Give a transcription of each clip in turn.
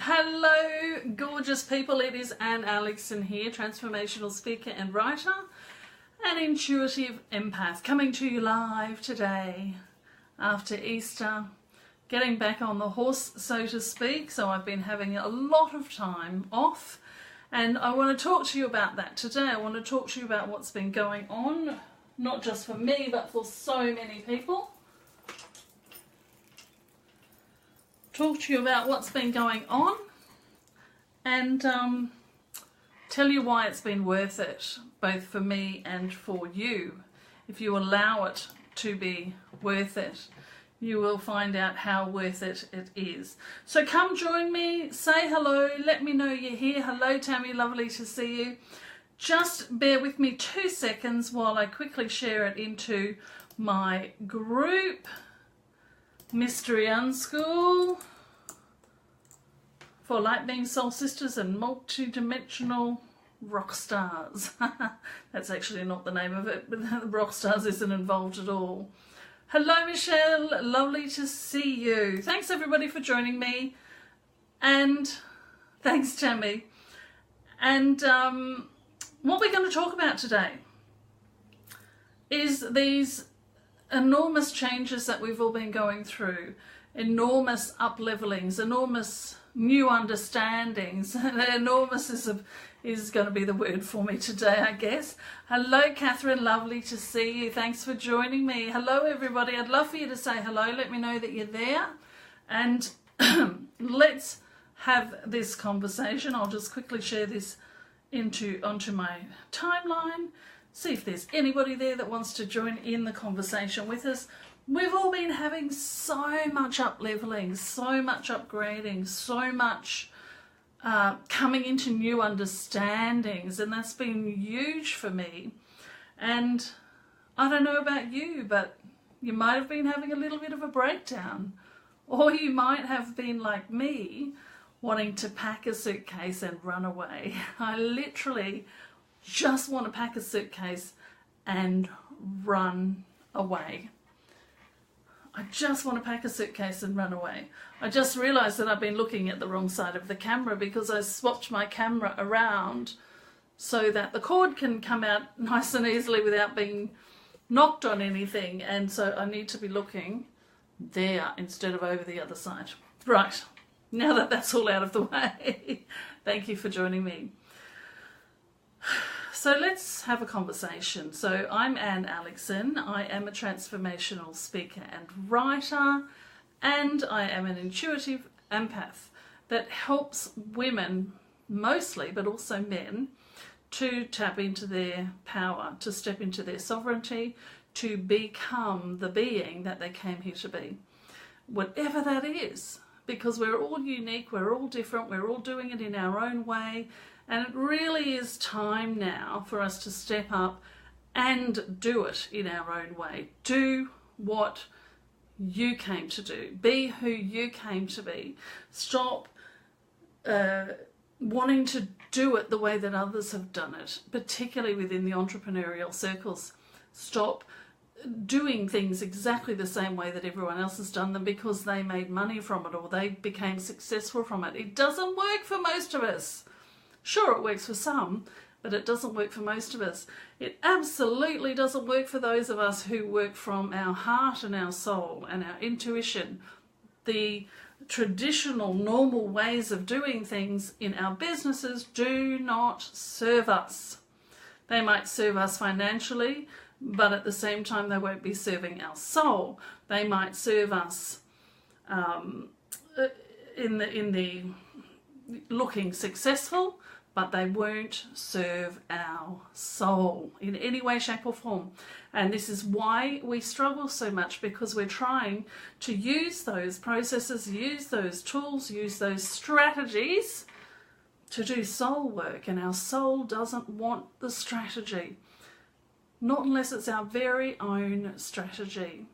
Hello, gorgeous people. It is Anne Alexson here, transformational speaker and writer, an intuitive empath, coming to you live today after Easter, getting back on the horse, so to speak. So I've been having a lot of time off, and I want to talk to you about that today. I want to talk to you about what's been going on, not just for me, but for so many people. Talk to you about what's been going on and tell you why it's been worth it, both for me and for you. If you allow it to be worth it, you will find out how worth it is. So come join me, say hello, let me know you're here. Hello Tammy, lovely to see you. Just bear with me 2 seconds while I quickly share it into my group. Mystery Unschool for Light Being Soul Sisters and Multi-Dimensional Rock Stars. That's actually not the name of it, but Rock Stars isn't involved at all. Hello Michelle, lovely to see you. Thanks everybody for joining me, and thanks Tammy. And what we're going to talk about today is these enormous changes that we've all been going through, enormous up-levelings, enormous new understandings. Enormous is going to be the word for me today, I guess. Hello Catherine, lovely to see you. Thanks for joining me. Hello everybody. I'd love for you to say hello. Let me know that you're there, and let's have this conversation. I'll just quickly share this onto my timeline. See if there's anybody there that wants to join in the conversation with us. We've all been having so much up-leveling, so much upgrading, so much coming into new understandings, and that's been huge for me. And I don't know about you, but you might have been having a little bit of a breakdown, or you might have been like me, wanting to pack a suitcase and run away. I literally just want to pack a suitcase and run away. I just want to pack a suitcase and run away. I just realised that I've been looking at the wrong side of the camera because I swapped my camera around so that the cord can come out nice and easily without being knocked on anything, and so I need to be looking there instead of over the other side. Right, now that that's all out of the way, thank you for joining me. So let's have a conversation. So I'm Anne Alexson. I am a transformational speaker and writer, and I am an intuitive empath that helps women mostly, but also men, to tap into their power, to step into their sovereignty, to become the being that they came here to be. Whatever that is, because we're all unique, we're all different, we're all doing it in our own way. And it really is time now for us to step up and do it in our own way. Do what you came to do. Be who you came to be. Stop wanting to do it the way that others have done it, particularly within the entrepreneurial circles. Stop doing things exactly the same way that everyone else has done them because they made money from it or they became successful from it. It doesn't work for most of us. Sure, it works for some, but it doesn't work for most of us. It absolutely doesn't work for those of us who work from our heart and our soul and our intuition. The traditional, normal ways of doing things in our businesses do not serve us. They might serve us financially, but at the same time they won't be serving our soul. They might serve us in the looking successful, but they won't serve our soul in any way, shape or form. And this is why we struggle so much, because we're trying to use those processes, use those tools, use those strategies to do soul work, and our soul doesn't want the strategy. Not unless it's our very own strategy.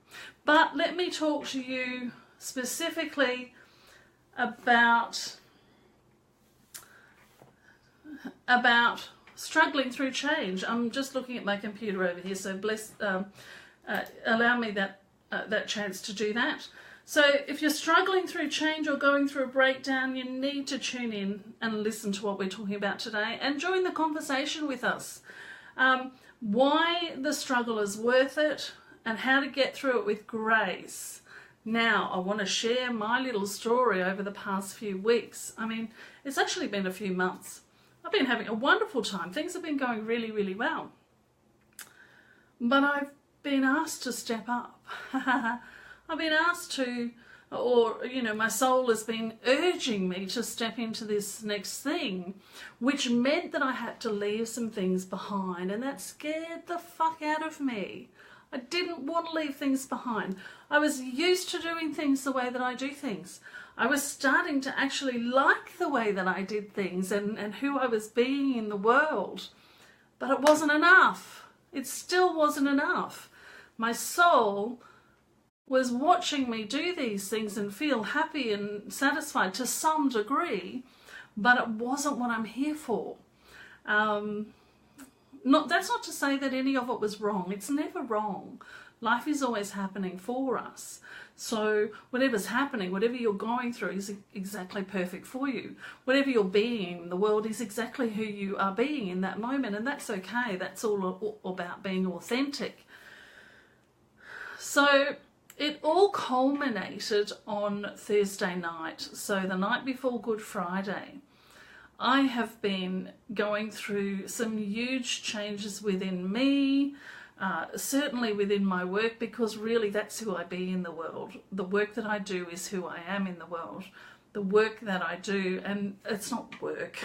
But let me talk to you specifically about struggling through change. I'm just looking at my computer over here, so allow me that chance to do that. So if you're struggling through change or going through a breakdown, you need to tune in and listen to what we're talking about today and join the conversation with us. Why the struggle is worth it and how to get through it with grace. Now, I want to share my little story over the past few weeks. I mean, it's actually been a few months. I've been having a wonderful time. Things have been going really, really well. But I've been asked to step up. I've been asked to, or, my soul has been urging me to step into this next thing, which meant that I had to leave some things behind, and that scared the fuck out of me. I didn't want to leave things behind. I was used to doing things the way that I do things. I was starting to actually like the way that I did things and who I was being in the world. But it wasn't enough. It still wasn't enough. My soul was watching me do these things and feel happy and satisfied to some degree, but it wasn't what I'm here for. That's not to say that any of it was wrong. It's never wrong. Life is always happening for us. So whatever's happening, whatever you're going through is exactly perfect for you. Whatever you're being in the world is exactly who you are being in that moment, and that's okay. That's all about being authentic. So it all culminated on Thursday night, so the night before Good Friday. I have been going through some huge changes within me, certainly within my work, because really that's who I be in the world. The work that I do is who I am in the world. The work that I do, and it's not work,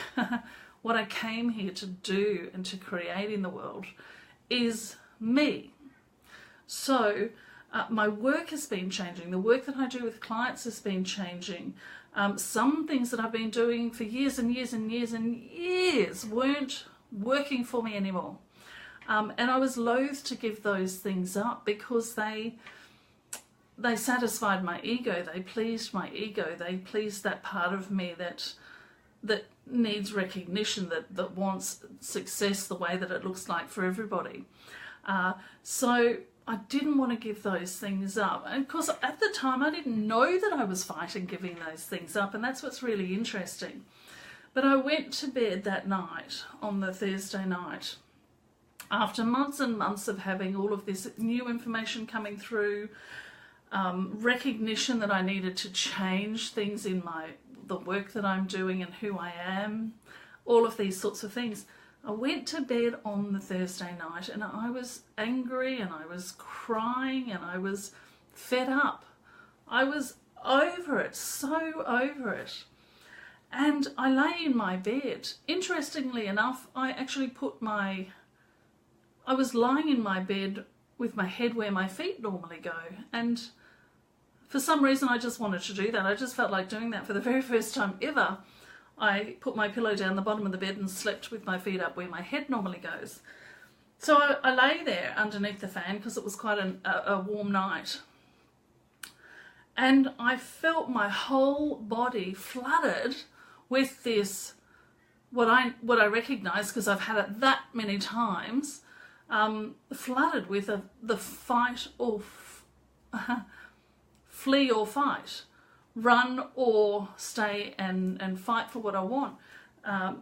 what I came here to do and to create in the world is me. So my work has been changing. The work that I do with clients has been changing. Some things that I've been doing for years and years and years and years weren't working for me anymore. And I was loath to give those things up because they satisfied my ego. They pleased my ego. They pleased that part of me that needs recognition, that wants success the way that it looks like for everybody. So I didn't want to give those things up. And of course, at the time, I didn't know that I was fighting giving those things up, and that's what's really interesting. But I went to bed that night, on the Thursday night, after months and months of having all of this new information coming through, recognition that I needed to change things in the work that I'm doing and who I am, all of these sorts of things. I went to bed on the Thursday night and I was angry and I was crying and I was fed up. I was over it, so over it. And I lay in my bed. Interestingly enough, I was lying in my bed with my head where my feet normally go. And for some reason, I just wanted to do that. I just felt like doing that for the very first time ever. I put my pillow down the bottom of the bed and slept with my feet up where my head normally goes. So I lay there underneath the fan because it was quite a warm night. And I felt my whole body flooded with this, what I recognise, because I've had it that many times, flooded with the fight or flee or fight. Run or stay and fight for what I want. I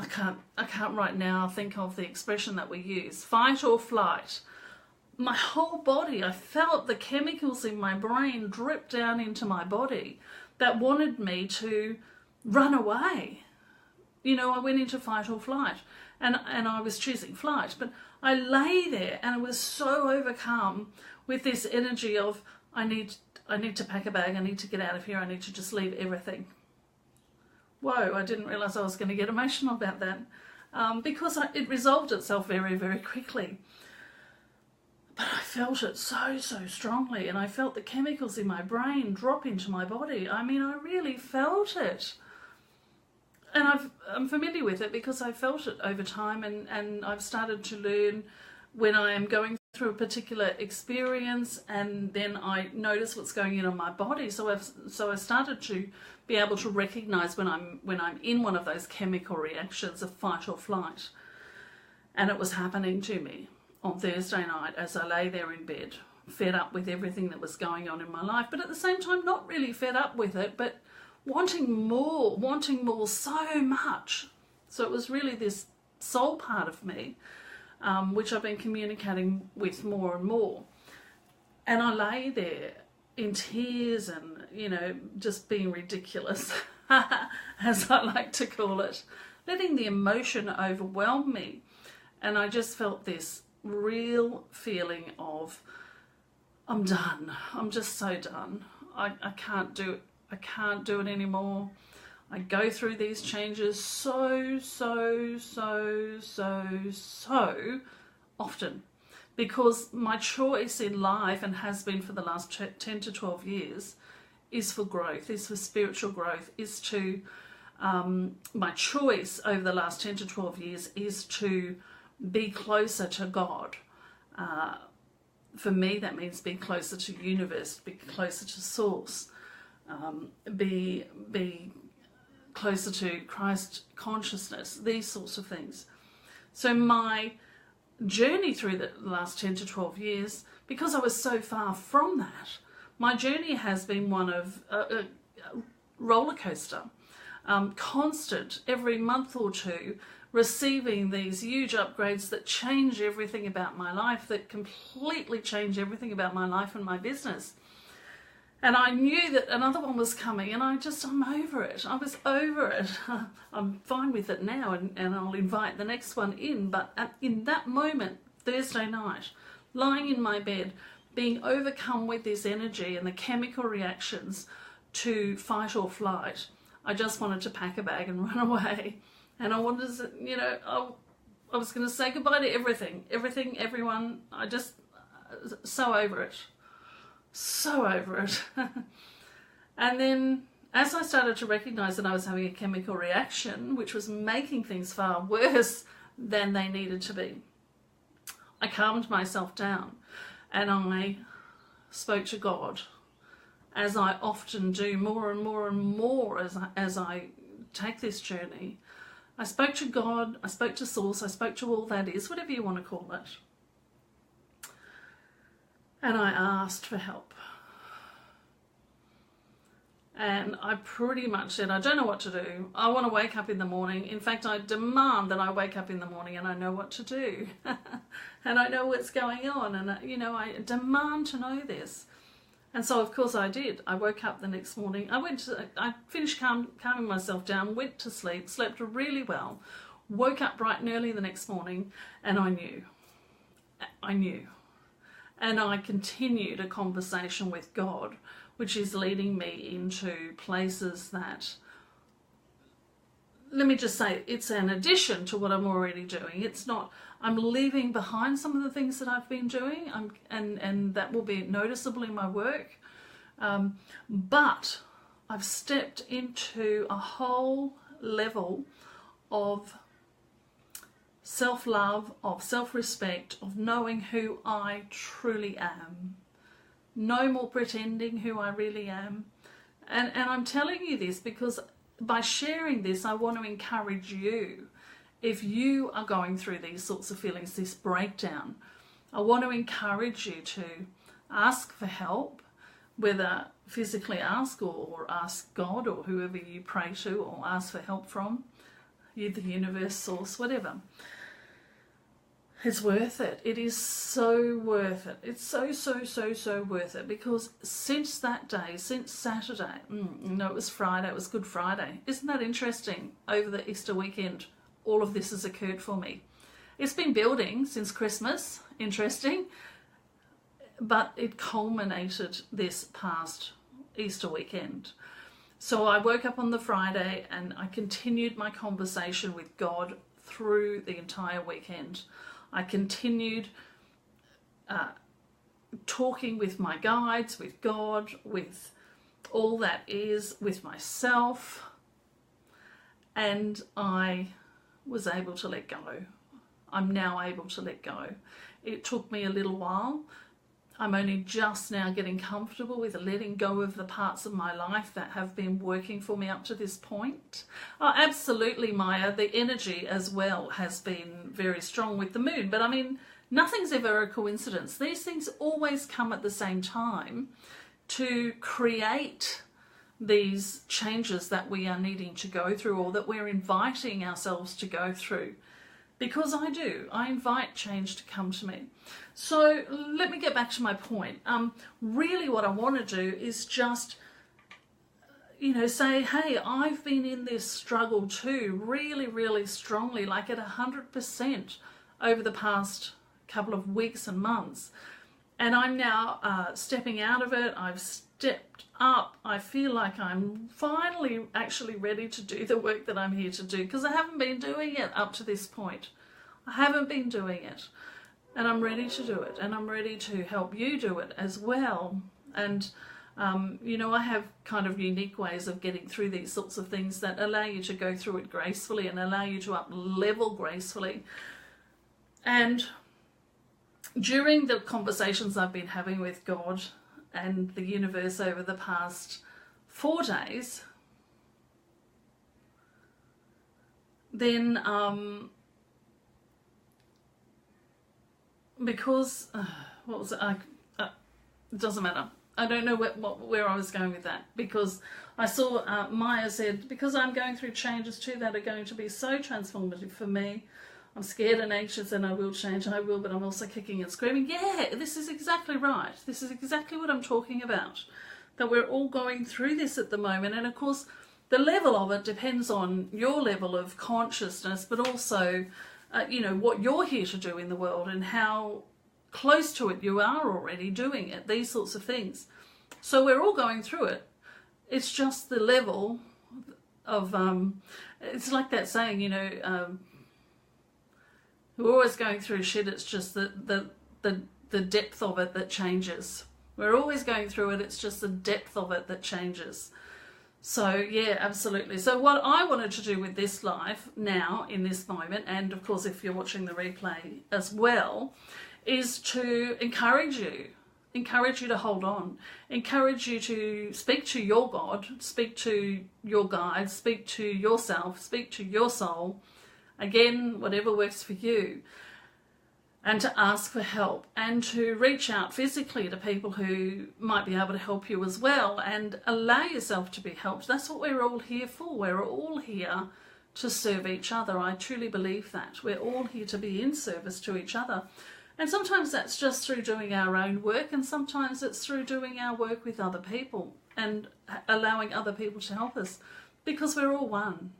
can't right now think of the expression that we use. Fight or flight. My whole body, I felt the chemicals in my brain drip down into my body that wanted me to run away. I went into fight or flight, and I was choosing flight. But I lay there and I was so overcome with this energy of I need to pack a bag, I need to get out of here, I need to just leave everything. Whoa, I didn't realise I was going to get emotional about that, because it resolved itself very, very quickly. But I felt it so, so strongly, and I felt the chemicals in my brain drop into my body. I mean, I really felt it. And I'm familiar with it because I felt it over time, and I've started to learn when I am going through a particular experience, and then I notice what's going on my body. So I started to be able to recognise when I'm in one of those chemical reactions of fight or flight, and it was happening to me on Thursday night as I lay there in bed, fed up with everything that was going on in my life, but at the same time not really fed up with it, but wanting more so much. So it was really this soul part of me, which I've been communicating with more and more. And I lay there in tears and, you know, just being ridiculous, as I like to call it, letting the emotion overwhelm me. And I just felt this real feeling of, I'm done. I'm just so done. I can't do it. I can't do it anymore. I go through these changes so often, because my choice in life, and has been for the last 10 to 12 years, is for growth, is for spiritual growth, is to, my choice over the last 10 to 12 years is to be closer to God. For me, that means be closer to universe, be closer to source, be closer to Christ consciousness, these sorts of things. So my journey through the last 10 to 12 years, because I was so far from that, my journey has been one of a roller coaster, constant, every month or two, receiving these huge upgrades that change everything about my life, that completely change everything about my life and my business. And I knew that another one was coming, and I'm over it. I was over it. I'm fine with it now, and I'll invite the next one in. But in that moment, Thursday night, lying in my bed, being overcome with this energy and the chemical reactions to fight or flight, I just wanted to pack a bag and run away. And I wanted to, you know, I was going to say goodbye to everything, everyone. I just, so over it. So over it. And then as I started to recognize that I was having a chemical reaction, which was making things far worse than they needed to be, I calmed myself down and I spoke to God, as I often do more and more as I take this journey. I spoke to God, I spoke to Source, I spoke to all that is, whatever you want to call it. And I asked for help. And I pretty much said, I don't know what to do. I want to wake up in the morning. In fact, I demand that I wake up in the morning and I know what to do. And I know what's going on. And, you know, I demand to know this. And so, of course, I did. I woke up the next morning. I finished calming myself down, went to sleep, slept really well, woke up bright and early the next morning, and I knew. And I continued a conversation with God, which is leading me into places that, let me just say, it's an addition to what I'm already doing. It's not, I'm leaving behind some of the things that I've been doing, and that will be noticeable in my work. But I've stepped into a whole level of self-love, of self-respect, of knowing who I truly am. No more pretending who I really am. And I'm telling you this because by sharing this, I want to encourage you. If you are going through these sorts of feelings, this breakdown, I want to encourage you to ask for help, whether physically ask or ask God or whoever you pray to or ask for help from, the universe, source, whatever. It's worth it. It is so worth it. It's so worth it, because since that day, since Saturday, it was Friday, it was Good Friday. Isn't that interesting? Over the Easter weekend, all of this has occurred for me. It's been building since Christmas, interesting, but it culminated this past Easter weekend. So I woke up on the Friday and I continued my conversation with God through the entire weekend. I continued talking with my guides, with God, with all that is, with myself, and I was able to let go. I'm now able to let go. It took me a little while. I'm only just now getting comfortable with letting go of the parts of my life that have been working for me up to this point. Oh, absolutely, Maya. The energy as well has been very strong with the moon. But I mean, Nothing's ever a coincidence. These things always come at the same time to create these changes that we are needing to go through, or that we're inviting ourselves to go through. Because I invite change to come to me. So let me get back to my point. Really what I want to do is just, say, hey, I've been in this struggle too, really, really strongly, like at 100% over the past couple of weeks and months. And I'm now stepping out of it. I've stepped up. I feel like I'm finally actually ready to do the work that I'm here to do, because I haven't been doing it up to this point. I haven't been doing it, and I'm ready to do it, and I'm ready to help you do it as well. And I have kind of unique ways of getting through these sorts of things that allow you to go through it gracefully and allow you to up-level gracefully. And during the conversations I've been having with God and the universe over the past 4 days, then because what was it? It doesn't matter. I don't know where I was going with that, because I saw Maya said, because I'm going through changes too that are going to be so transformative for me. I'm scared and anxious, and I will change, and I will, but I'm also kicking and screaming. Yeah, this is exactly right. This is exactly what I'm talking about, that we're all going through this at the moment. And of course, the level of it depends on your level of consciousness, but also, what you're here to do in the world and how close to it you are already doing it, these sorts of things. So we're all going through it. It's just the level of, it's like that saying, we're always going through shit, it's just the depth of it that changes. We're always going through it, it's just the depth of it that changes. So yeah, absolutely. So what I wanted to do with this live now, in this moment, and of course if you're watching the replay as well, is to encourage you to hold on, encourage you to speak to your God, speak to your guide, speak to yourself, speak to your soul, again, whatever works for you, and to ask for help, and to reach out physically to people who might be able to help you as well, and allow yourself to be helped. That's what we're all here for. We're all here to serve each other. I truly believe that. We're all here to be in service to each other. And sometimes that's just through doing our own work, and sometimes it's through doing our work with other people and allowing other people to help us, because we're all one.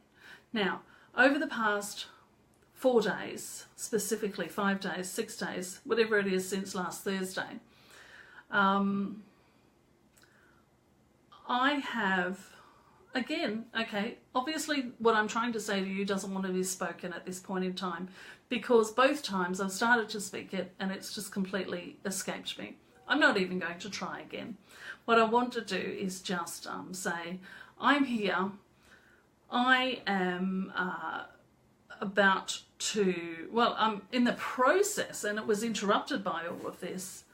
Now, over the past 4 days, specifically 5 days, 6 days, whatever it is since last Thursday, I have, again, okay, obviously what I'm trying to say to you doesn't want to be spoken at this point in time, because both times I've started to speak it and it's just completely escaped me. I'm not even going to try again. What I want to do is just say, I'm here, I am about to, well, I'm in the process, and it was interrupted by all of this.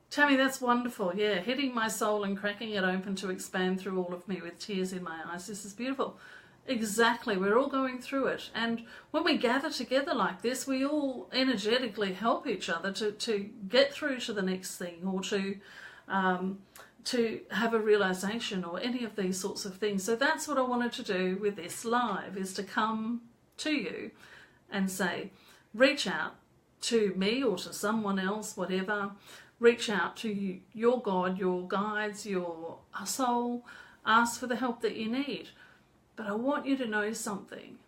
Tammy, that's wonderful. Yeah, hitting my soul and cracking it open to expand through all of me with tears in my eyes. This is beautiful. Exactly, we're all going through it. And when we gather together like this, we all energetically help each other to get through to the next thing, or to have a realization, or any of these sorts of things. So that's what I wanted to do with this live, is to come to you and say, reach out to me or to someone else, whatever. Reach out to your God, your guides, your soul. Ask for the help that you need. But I want you to know something.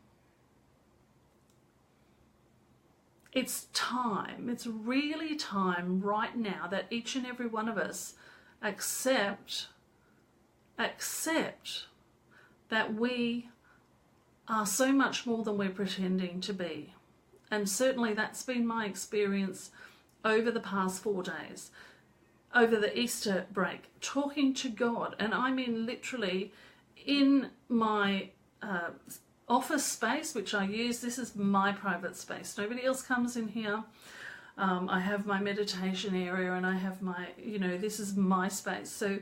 It's time. It's really time right now that each and every one of us accept that we are so much more than we're pretending to be. And certainly that's been my experience over the past 4 days, over the Easter break, talking to God. And I mean literally in my office space, which I use. This is my private space. Nobody else comes in here. I have my meditation area, and I have my, this is my space. So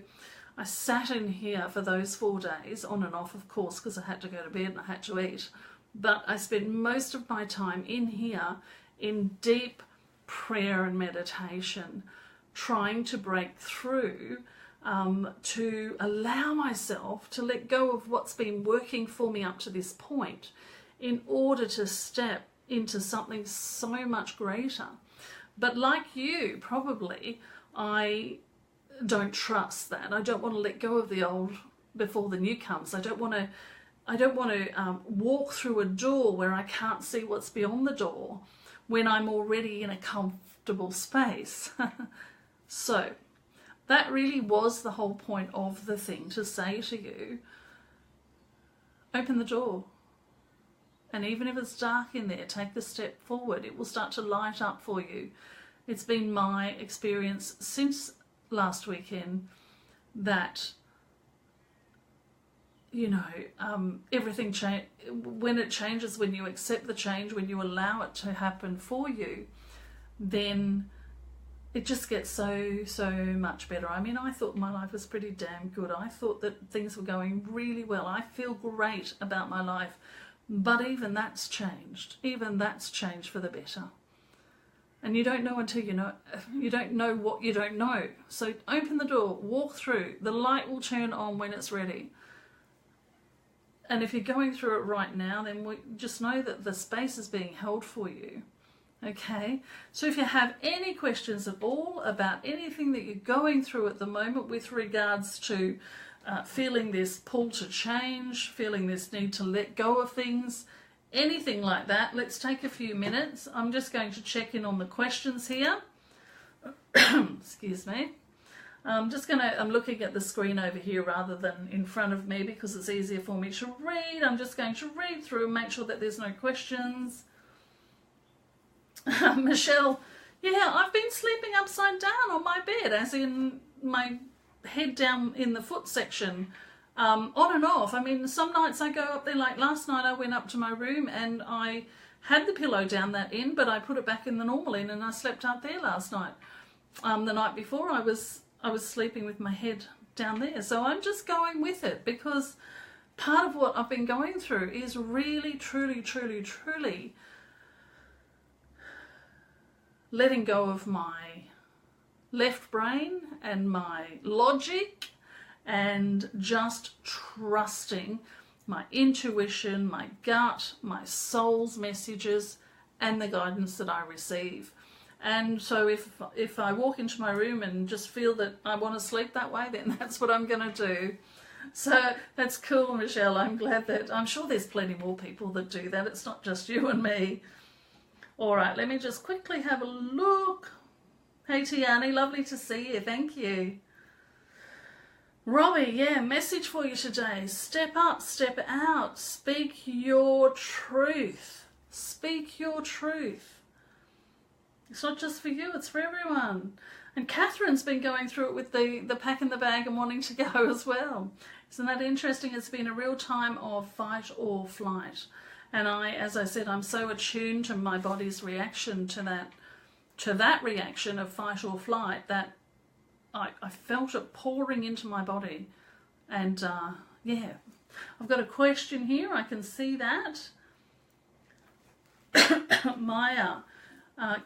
I sat in here for those 4 days, on and off, of course, because I had to go to bed and I had to eat. but I spend most of my time in here in deep prayer and meditation, trying to break through, to allow myself to let go of what's been working for me up to this point in order to step into something so much greater. But like you, probably, I don't trust that. I don't want to let go of the old before the new comes. I don't want to walk through a door where I can't see what's beyond the door when I'm already in a comfortable space. So that really was the whole point of the thing, to say to you, open the door. And even if it's dark in there, take the step forward. It will start to light up for you. It's been my experience since last weekend that, you know, everything when it changes, when you accept the change, when you allow it to happen for you, then it just gets so much better. I mean, I thought my life was pretty damn good. I thought that things were going really well. I feel great about my life. But even that's changed. Even that's changed for the better. And you don't know until you know. You don't know what you don't know. So open the door, walk through. The light will turn on when it's ready. And if you're going through it right now, then just know that the space is being held for you. Okay? So if you have any questions at all about anything that you're going through at the moment with regards to feeling this pull to change, feeling this need to let go of things, anything like that, let's take a few minutes. I'm just going to check in on the questions here. Excuse me. I'm looking at the screen over here rather than in front of me because it's easier for me to read. I'm just going to read through and make sure that there's no questions. Michelle, yeah, I've been sleeping upside down on my bed, as in my head down in the foot section, on and off. I mean, some nights I go up there, like last night I went up to my room and I had the pillow down that end, but I put it back in the normal end and I slept out there last night. The night before I was sleeping with my head down there. So I'm just going with it because part of what I've been going through is really, truly letting go of my left brain and my logic and just trusting my intuition, my gut, my soul's messages and the guidance that I receive. And so if I walk into my room and just feel that I want to sleep that way, then that's what I'm going to do. So that's cool, Michelle. I'm sure there's plenty more people that do that. It's not just you and me. All right, let me just quickly have a look. Hey, Tiani, lovely to see you. Thank you. Robbie, yeah, message for you today. Step up, step out. Speak your truth. Speak your truth. It's not just for you, it's for everyone. And Catherine's been going through it with the pack in the bag and wanting to go as well. Isn't that interesting? It's been a real time of fight or flight. And as I said, I'm so attuned to my body's reaction to that reaction of fight or flight that I felt it pouring into my body. And yeah, I've got a question here. I can see that. Maya,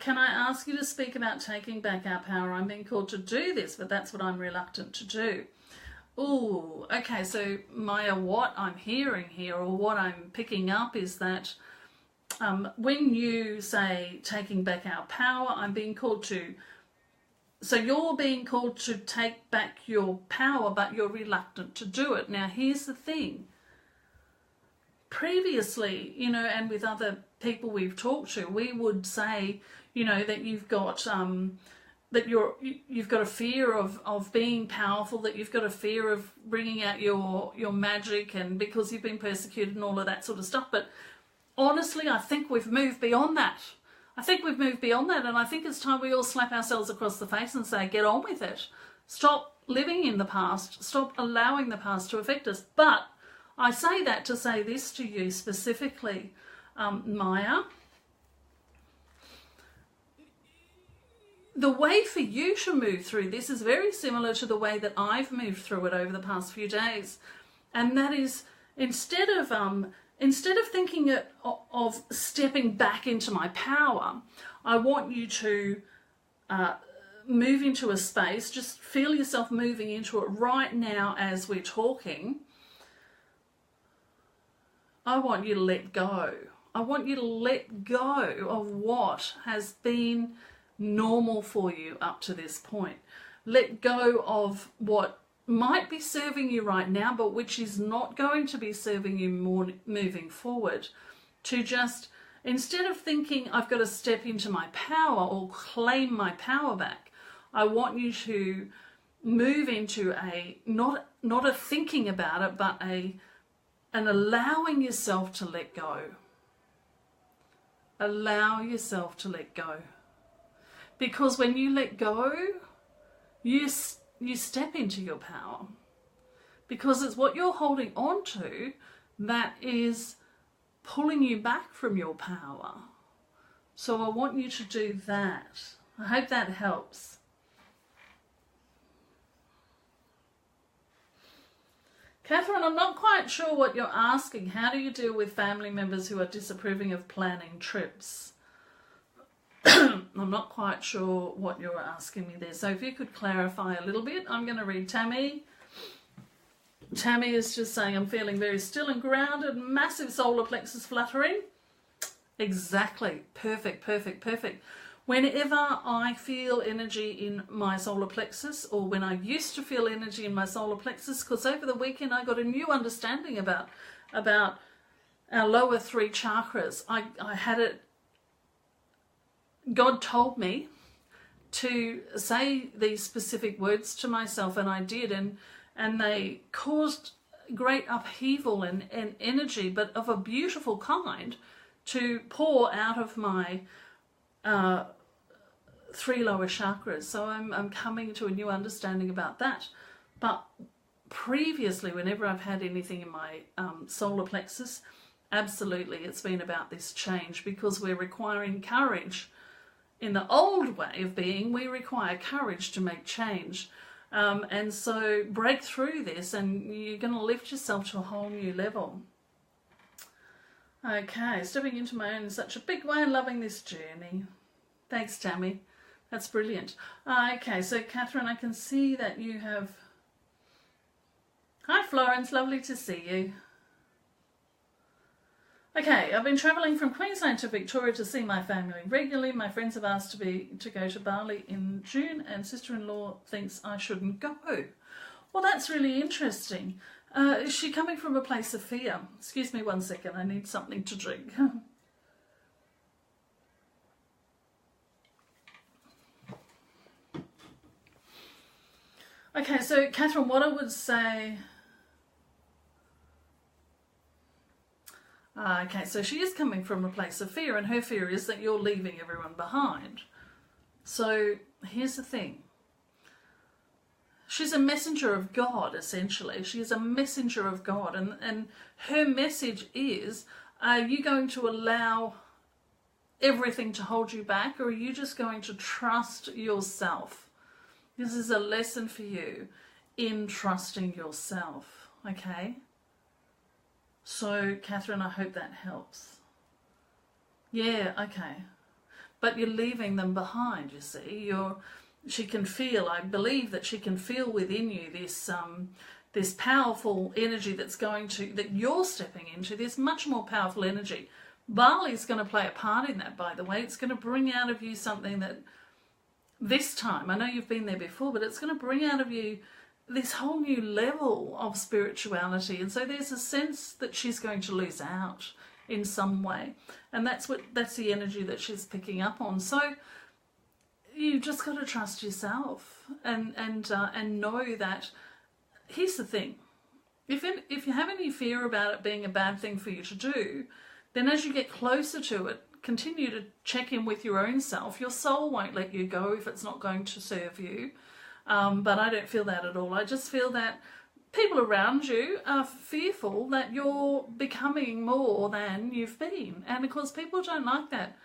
can I ask you to speak about taking back our power? I'm being called to do this, but that's what I'm reluctant to do. Ooh, okay, so Maya, what I'm hearing here, or what I'm picking up, is that when you say taking back our power, I'm being called to, so you're being called to take back your power, but you're reluctant to do it. Now, here's the thing. Previously, you know, and with other people we've talked to, we would say, you know, that you've got you've got a fear of being powerful, that you've got a fear of bringing out your magic, and because you've been persecuted and all of that sort of stuff. But honestly, I think we've moved beyond that. And I think it's time we all slap ourselves across the face and say, get on with it. Stop living in the past. Stop allowing the past to affect us. But I say that to say this to you specifically, Maya. The way for you to move through this is very similar to the way that I've moved through it over the past few days. And that is, instead of instead of thinking of stepping back into my power, I want you to move into a space, just feel yourself moving into it right now as we're talking. I want you to let go. I want you to let go of what has been normal for you up to this point. Let go of what might be serving you right now, but which is not going to be serving you more moving forward. To just, instead of thinking I've got to step into my power or claim my power back, I want you to move into a, not a thinking about it, but an allowing yourself to let go. Allow yourself to let go. Because when you let go, you step into your power. Because it's what you're holding on to that is pulling you back from your power. So I want you to do that. I hope that helps. Catherine, I'm not quite sure what you're asking. How do you deal with family members who are disapproving of planning trips? I'm not quite sure what you're asking me there. So if you could clarify a little bit. I'm going to read Tammy. Tammy is just saying, I'm feeling very still and grounded, massive solar plexus fluttering. Exactly. Perfect, perfect, perfect. Whenever I feel energy in my solar plexus, or when I used to feel energy in my solar plexus, because over the weekend I got a new understanding about our lower three chakras. I had it, God told me to say these specific words to myself, and I did, and they caused great upheaval and energy, but of a beautiful kind, to pour out of my three lower chakras. So I'm coming to a new understanding about that. But previously, whenever I've had anything in my solar plexus, absolutely it's been about this change, because we're requiring courage. In the old way of being, we require courage to make change. And so break through this and you're going to lift yourself to a whole new level. Okay, stepping into my own in such a big way and loving this journey. Thanks, Tammy. That's brilliant. Okay, so Catherine, I can see that you have... Hi, Florence. Lovely to see you. Okay, I've been travelling from Queensland to Victoria to see my family regularly. My friends have asked to go to Bali in June, and sister-in-law thinks I shouldn't go. Well, that's really interesting. Is she coming from a place of fear? Excuse me 1 second, I need something to drink. Okay, so Catherine, what I would say... Okay, so she is coming from a place of fear, and her fear is that you're leaving everyone behind. So here's the thing. She's a messenger of God, essentially. She is a messenger of God, and her message is, are you going to allow everything to hold you back, or are you just going to trust yourself? This is a lesson for you in trusting yourself, okay? So, Catherine, I hope that helps. Yeah, okay. But you're leaving them behind, you see. She can feel, I believe that she can feel within you this powerful energy that you're stepping into, this much more powerful energy. Bali's going to play a part in that, by the way. It's going to bring out of you something that this time, I know you've been there before, but it's going to bring out of you this whole new level of spirituality. And so there's a sense that she's going to lose out in some way, and that's the energy that she's picking up on. So you just got to trust yourself and know that. Here's the thing: if you have any fear about it being a bad thing for you to do, then as you get closer to it, continue to check in with your own self. Your soul won't let you go if it's not going to serve you. But I don't feel that at all. I just feel that people around you are fearful that you're becoming more than you've been. And of course, people don't like that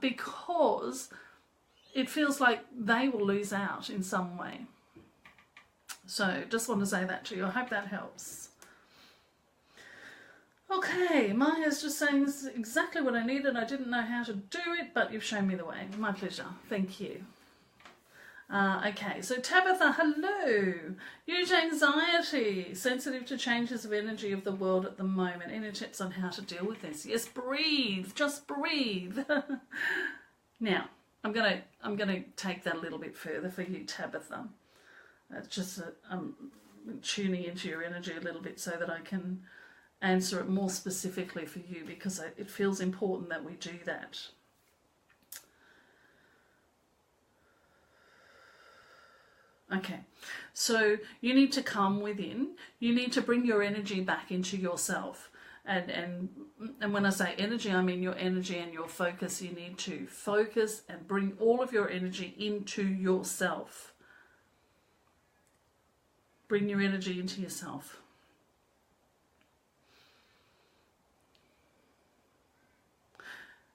because it feels like they will lose out in some way. So just want to say that to you. I hope that helps. Okay, Maya's just saying this is exactly what I needed. I didn't know how to do it, but you've shown me the way. My pleasure. Thank you. Okay, so Tabitha, hello. Huge anxiety, sensitive to changes of energy of the world at the moment. Any tips on how to deal with this? Yes, breathe. Just breathe. Now, I'm gonna take that a little bit further for you, Tabitha. Just tuning into your energy a little bit so that I can answer it more specifically for you, because it feels important that we do that. Okay, so you need to come within. You need to bring your energy back into yourself. And when I say energy, I mean your energy and your focus. You need to focus and bring all of your energy into yourself. Bring your energy into yourself.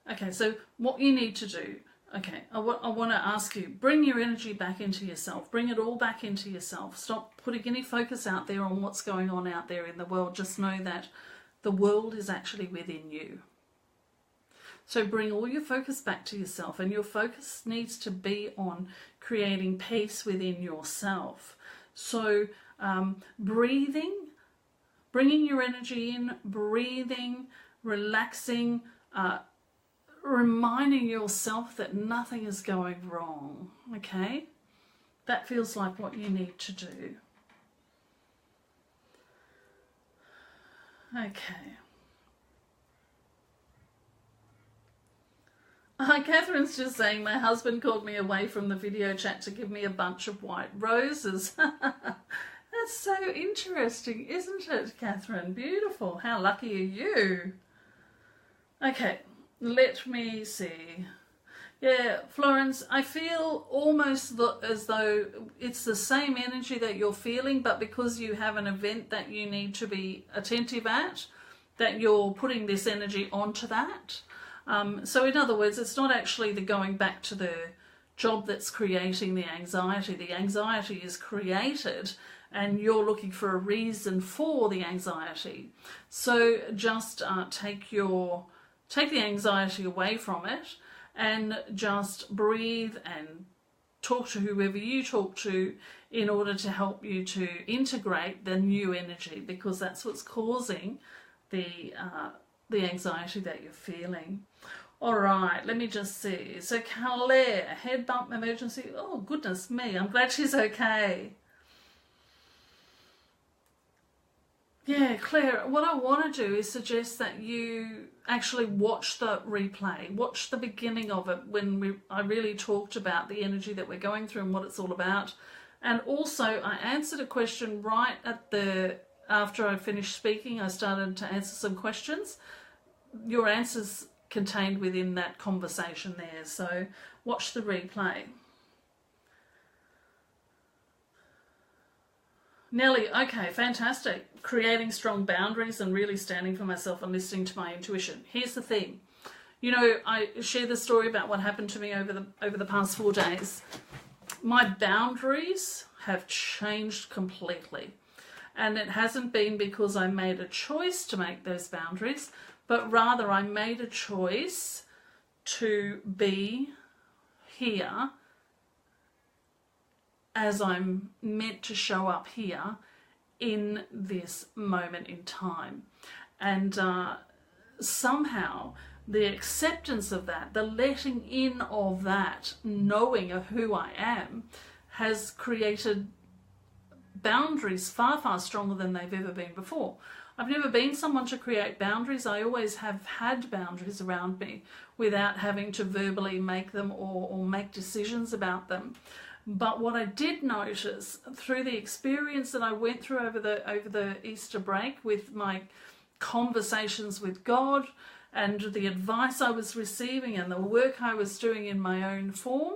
Okay, so what you need to do, okay, I want to ask you, bring your energy back into yourself. Bring it all back into yourself. Stop putting any focus out there on what's going on out there in the world. Just know that the world is actually within you. So bring all your focus back to yourself, and your focus needs to be on creating peace within yourself. So breathing, bringing your energy in, breathing, relaxing, reminding yourself that nothing is going wrong, okay? That feels like what you need to do. Okay. Catherine's just saying, my husband called me away from the video chat to give me a bunch of white roses. That's so interesting, isn't it, Catherine? Beautiful. How lucky are you? Okay. Let me see. Yeah, Florence, I feel almost as though it's the same energy that you're feeling, but because you have an event that you need to be attentive at, that you're putting this energy onto that. So in other words, it's not actually the going back to the job that's creating the anxiety. The anxiety is created and you're looking for a reason for the anxiety. So just take the anxiety away from it and just breathe and talk to whoever you talk to in order to help you to integrate the new energy, because that's what's causing the anxiety that you're feeling. All right, let me just see. So Claire, head bump emergency. Oh, goodness me, I'm glad she's okay. Yeah, Claire, what I want to do is suggest that you actually watch the replay, watch the beginning of it when I really talked about the energy that we're going through and what it's all about. And also I answered a question right after I finished speaking. I started to answer some questions. Your answers contained within that conversation there. So watch the replay. Nellie, okay, fantastic. Creating strong boundaries and really standing for myself and listening to my intuition. Here's the thing. You know, I shared the story about what happened to me over the past 4 days. My boundaries have changed completely. And it hasn't been because I made a choice to make those boundaries, but rather I made a choice to be here as I'm meant to show up here in this moment in time. And somehow the acceptance of that, the letting in of that, knowing of who I am, has created boundaries far, far stronger than they've ever been before. I've never been someone to create boundaries. I always have had boundaries around me without having to verbally make them or make decisions about them. But what I did notice through the experience that I went through over the Easter break with my conversations with God and the advice I was receiving and the work I was doing in my own form,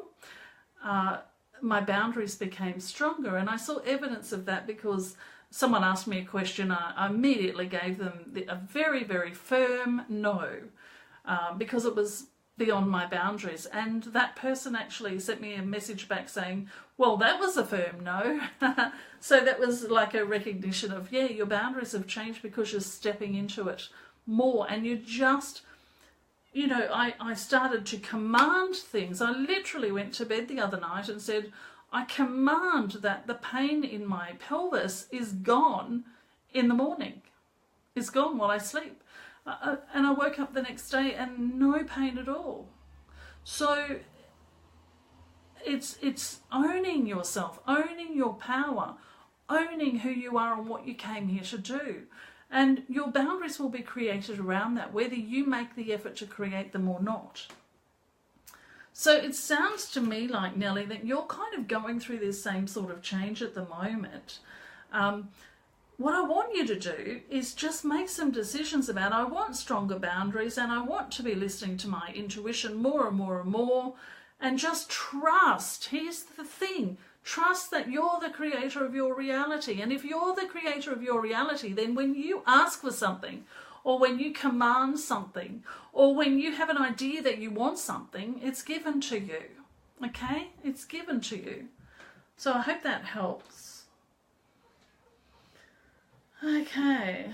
my boundaries became stronger. And I saw evidence of that because someone asked me a question. I immediately gave them a very, very firm no, because it was beyond my boundaries. And that person actually sent me a message back saying, well, that was a firm no. So that was like a recognition of, yeah, your boundaries have changed because you're stepping into it more, and you just, you know, I started to command things. I literally went to bed the other night and said, I command that the pain in my pelvis is gone in the morning. It's gone while I sleep. And I woke up the next day and no pain at all. So it's owning yourself, owning your power, owning who you are and what you came here to do. And your boundaries will be created around that, whether you make the effort to create them or not. So it sounds to me like, Nellie, that you're kind of going through this same sort of change at the moment. What I want you to do is just make some decisions about, I want stronger boundaries and I want to be listening to my intuition more and more and more, and just trust. Here's the thing. Trust that you're the creator of your reality. And if you're the creator of your reality, then when you ask for something, or when you command something, or when you have an idea that you want something, it's given to you. Okay? It's given to you. So I hope that helps. Okay.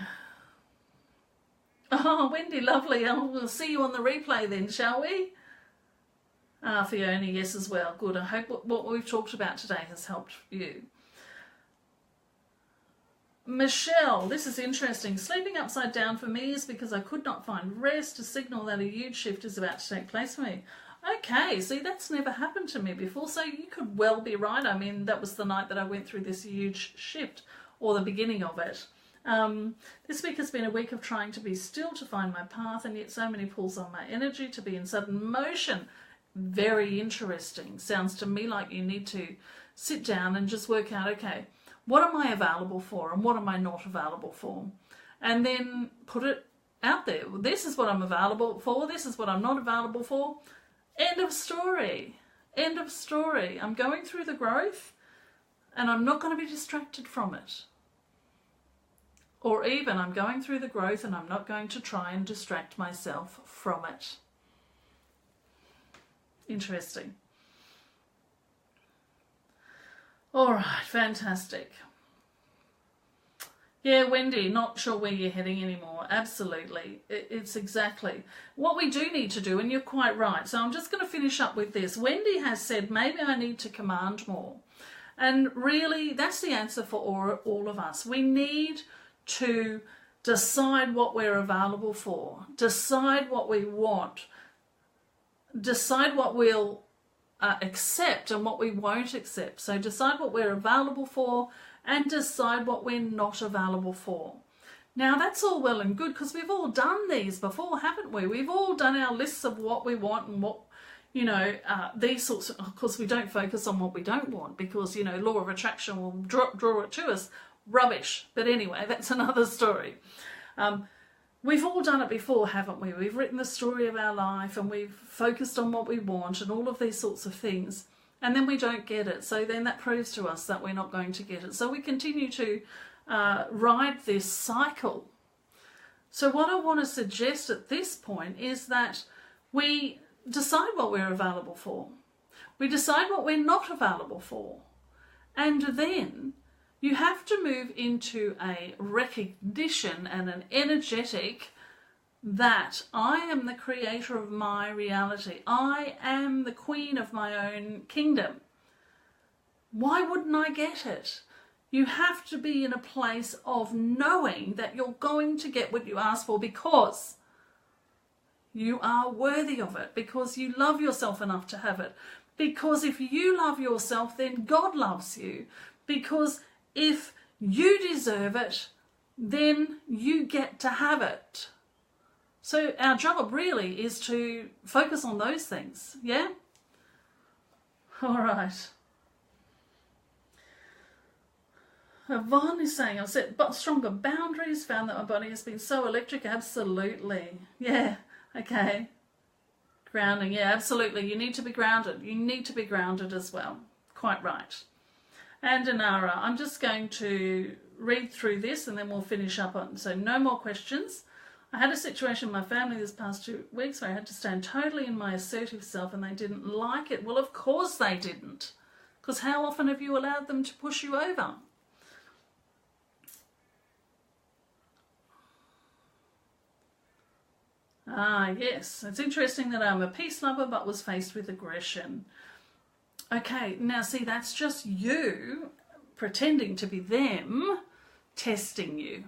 Oh, Wendy, lovely. We'll see you on the replay then, shall we? Fiona, yes as well. Good. I hope what we've talked about today has helped you. Michelle, this is interesting. Sleeping upside down for me is because I could not find rest, a signal that a huge shift is about to take place for me. Okay, see, that's never happened to me before, so you could well be right. I mean, that was the night that I went through this huge shift, or the beginning of it. This week has been a week of trying to be still to find my path, and yet so many pulls on my energy to be in sudden motion. Very interesting. Sounds to me like you need to sit down and just work out, okay, what am I available for and what am I not available for? And then put it out there. This is what I'm available for. This is what I'm not available for. End of story. End of story. I'm going through the growth and I'm not going to be distracted from it. Or even I'm going through the growth and I'm not going to try and distract myself from it. Interesting. All right, fantastic. Yeah, Wendy, not sure where you're heading anymore. Absolutely. It's exactly what we do need to do, and you're quite right. So I'm just going to finish up with this. Wendy has said, maybe I need to command more. And really, that's the answer for all of us. We need to decide what we're available for, decide what we want, decide what we'll accept and what we won't accept. So decide what we're available for and decide what we're not available for. Now that's all well and good because we've all done these before, haven't we? We've all done our lists of what we want and what, you know, these sorts of course we don't focus on what we don't want because, you know, law of attraction will draw it to us. Rubbish. But anyway, that's another story. We've all done it before, haven't we? We've written the story of our life and we've focused on what we want and all of these sorts of things. And then we don't get it. So then that proves to us that we're not going to get it. So we continue to ride this cycle. So what I want to suggest at this point is that we decide what we're available for. We decide what we're not available for. And then you have to move into a recognition and an energetic that I am the creator of my reality. I am the queen of my own kingdom. Why wouldn't I get it? You have to be in a place of knowing that you're going to get what you ask for because you are worthy of it, because you love yourself enough to have it. Because if you love yourself, then God loves you. Because if you deserve it, then you get to have it. So our job really is to focus on those things, yeah? All right. Yvonne is saying, I've set stronger boundaries, found that my body has been so electric. Absolutely. Yeah, okay. Grounding, yeah, absolutely. You need to be grounded. You need to be grounded as well. Quite right. And Anara, I'm just going to read through this and then we'll finish up on. So no more questions. I had a situation in my family this past 2 weeks where I had to stand totally in my assertive self and they didn't like it. Well, of course they didn't. Because how often have you allowed them to push you over? Yes, it's interesting that I'm a peace lover but was faced with aggression. Okay, now see, that's just you pretending to be them, testing you.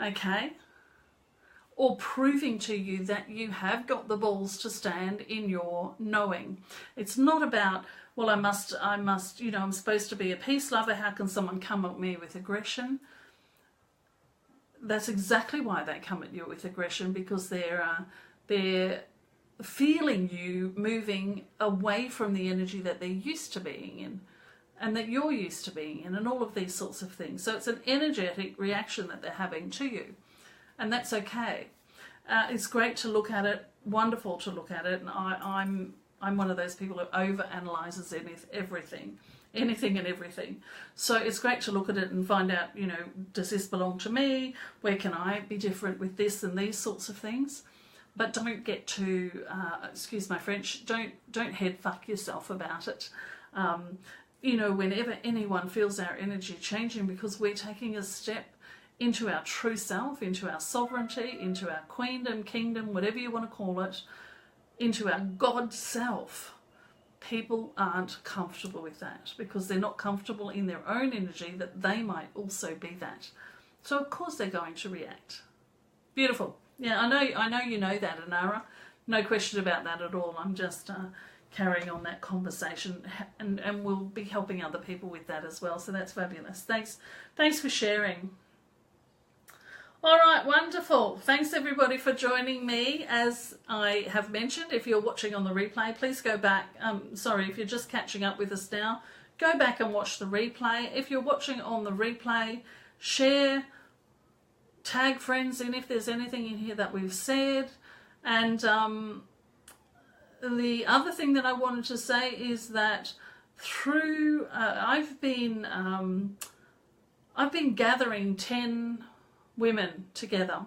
Okay? Or proving to you that you have got the balls to stand in your knowing. It's not about, well, I must, you know, I'm supposed to be a peace lover. How can someone come at me with aggression? That's exactly why they come at you with aggression, because they're feeling you moving away from the energy that they're used to being in and that you're used to being in, and all of these sorts of things. So it's an energetic reaction that they're having to you, and that's okay. It's great to look at it, wonderful to look at it, and I'm one of those people who overanalyzes everything, anything and everything. So it's great to look at it and find out, you know, does this belong to me? Where can I be different with this and these sorts of things? But don't get too, excuse my French, don't head fuck yourself about it. You know, whenever anyone feels our energy changing, because we're taking a step into our true self, into our sovereignty, into our queendom, kingdom, whatever you want to call it, into our God self, people aren't comfortable with that, because they're not comfortable in their own energy that they might also be that. So of course they're going to react. Beautiful. Yeah, I know you know that, Anara. No question about that at all. I'm just carrying on that conversation, and we'll be helping other people with that as well. So that's fabulous. Thanks for sharing. All right, wonderful. Thanks everybody for joining me. As I have mentioned, if you're watching on the replay, please go back. Sorry, if you're just catching up with us now, go back and watch the replay. If you're watching on the replay, share, tag friends in if there's anything in here that we've said. And the other thing that I wanted to say is that through I've been gathering 10 women together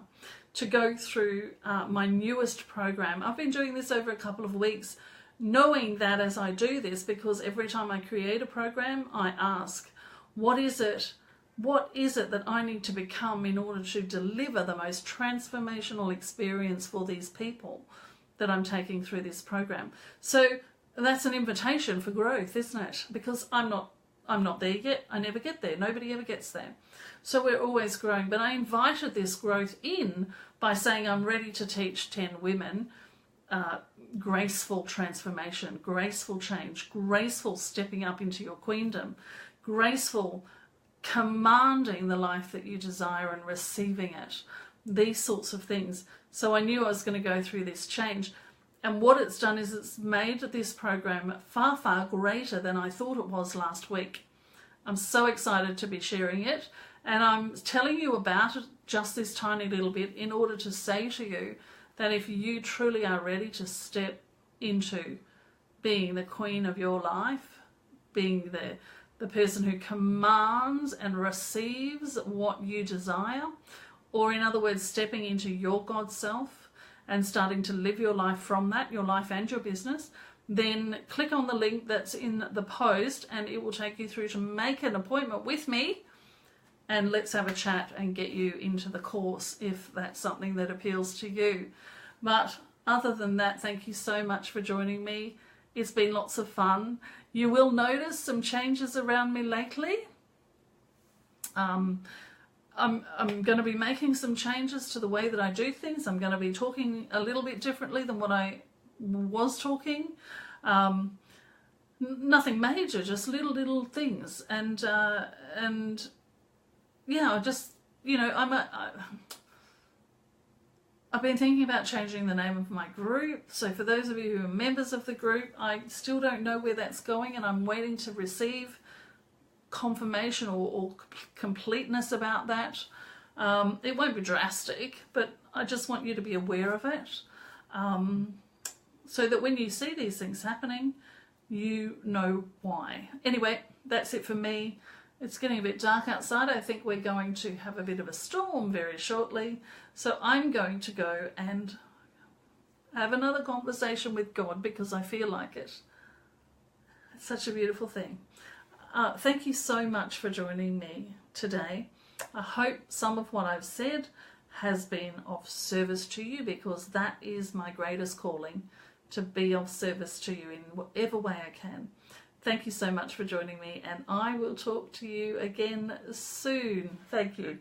to go through my newest program. I've been doing this over a couple of weeks, knowing that as I do this, because every time I create a program, I ask, what is it that I need to become in order to deliver the most transformational experience for these people that I'm taking through this program? So that's an invitation for growth, isn't it? Because I'm not there yet. I never get there. Nobody ever gets there. So we're always growing. But I invited this growth in by saying I'm ready to teach 10 women graceful transformation, graceful change, graceful stepping up into your queendom, graceful commanding the life that you desire and receiving it, these sorts of things. So I knew I was going to go through this change. And what it's done is it's made this program far, far greater than I thought it was last week. I'm so excited to be sharing it. And I'm telling you about it just this tiny little bit in order to say to you that if you truly are ready to step into being the queen of your life, being the person who commands and receives what you desire, or in other words, stepping into your God self and starting to live your life from that, your life and your business, then click on the link that's in the post and it will take you through to make an appointment with me, and let's have a chat and get you into the course if that's something that appeals to you. But other than that, thank you so much for joining me. It's been lots of fun. You will notice some changes around me lately. I'm going to be making some changes to the way that I do things. I'm going to be talking a little bit differently than what I was talking. Nothing major, just little things. And yeah, just, you know, I've been thinking about changing the name of my group. So for those of you who are members of the group, I still don't know where that's going, and I'm waiting to receive confirmation or completeness about that. It won't be drastic, but I just want you to be aware of it, so that when you see these things happening, you know why. Anyway, that's it for me. It's getting a bit dark outside. I think we're going to have a bit of a storm very shortly. So I'm going to go and have another conversation with God because I feel like it. It's such a beautiful thing. Thank you so much for joining me today. I hope some of what I've said has been of service to you, because that is my greatest calling, to be of service to you in whatever way I can. Thank you so much for joining me, and I will talk to you again soon. Thank you.